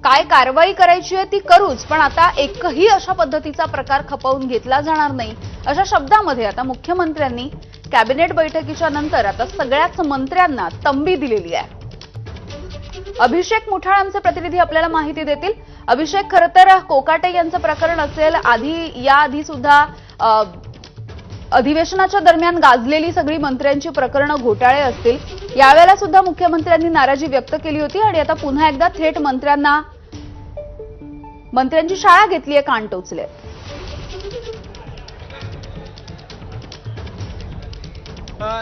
काय कारवाई करायची आहे ती करूच, पण आता एकही अशा पद्धतीचा प्रकार खपवून घेतला जाणार नाही अशा शब्दांमध्ये आता मुख्यमंत्र्यांनी कॅबिनेट बैठकीच्या नंतर आता सगळ्याच मंत्र्यांना तंबी दिलेली आहे। अभिषेक मुठाळ आमचे प्रतिनिधी आपल्याला माहिती देतील। अभिषेक, खरं तर कोकाटे यांचं प्रकरण असेल, याआधी सुद्धा अधिवेशनाच्या दरम्यान गाजलेली सगळी मंत्र्यांची प्रकरणं घोटाळे असतील, यावेळेला सुद्धा मुख्यमंत्र्यांनी नाराजी व्यक्त केली होती आणि आता पुन्हा एकदा थेट मंत्र्यांची शाळा घेतलीये, कान टोचले।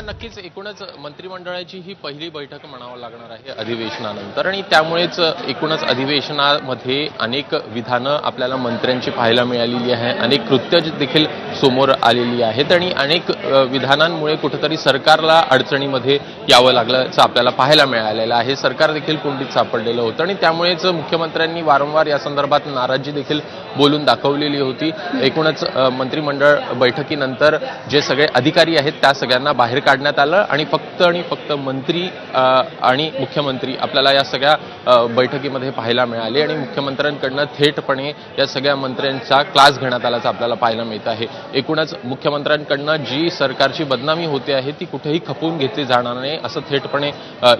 नक्कीच एकूणच मंत्रिमंडळाची ही पहिली बैठक म्हणावं लागणार आहे अधिवेशनानंतर आणि त्यामुळेच एकूणच अधिवेशनामध्ये अनेक विधानं आपल्याला मंत्र्यांची पाहायला मिळालेली आहे, अनेक कृत्य देखील समोर आलेली आहेत आणि अनेक विधानांमुळे कुठेतरी सरकारला अडचणीमध्ये यावं लागल्याचं आपल्याला पाहायला मिळालेलं आहे। सरकार देखील कोंडीत सापडलेलं होतं आणि त्यामुळेच मुख्यमंत्र्यांनी वारंवार या संदर्भात नाराजी देखील बोलून दाखवलेली होती। एकूणच मंत्रिमंडळ बैठकीनंतर जे सगळे अधिकारी आहेत त्या सगळ्यांना बाहेर काढण्यात आलं आणि फक्त मंत्री आणि मुख्यमंत्री आपल्याला या सगळ्या बैठकीमध्ये पाहायला मिळाले आणि मुख्यमंत्र्यांकडनं थेटपणे या सगळ्या मंत्र्यांचा क्लास घेण्यात आल्याचं आपल्याला पाहायला मिळत आहे। एकूणच मुख्यमंत्र्यांकडनं जी सरकारची बदनामी होते आहे ती कुठेही खपवून घेतली जाणार नाही असं थेटपणे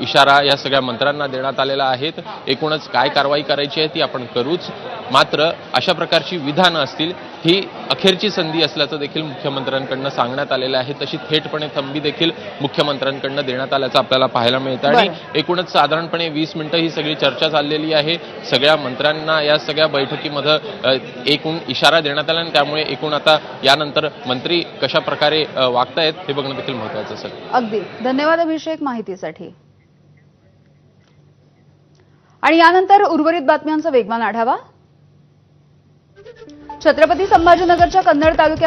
इशारा या सगळ्या मंत्र्यांना देण्यात आलेला आहे। एकूणच काय कारवाई करायची आहे ती आपण करूच, मात्र अशा प्रकारची विधानं असतील ही अखेरची संधी असल्याचं देखील मुख्यमंत्र्यांकडनं सांगण्यात आलेलं आहे। तशी थेटपणे तंबी देखील मुख्यमंत्र्यांकडनं देण्यात आल्याचं आपल्याला पाहायला मिळतं आणि एकूणच साधारणपणे 20 मिनिटं ही सगळी चर्चा चाललेली आहे। सगळ्या मंत्र्यांना या सगळ्या बैठकीमध्ये एकूण इशारा देण्यात आला आणि त्यामुळे एकूण आता यानंतर मंत्री कशा प्रकारे वागतायत हे बघणं देखील महत्त्वाचं असेल। अगदी धन्यवाद अभिषेक माहितीसाठी। आणि यानंतर उर्वरित बातम्यांचा वेगवान आढावा। छत्रपती संभाजीनगरच्या कन्नड तालुक्यात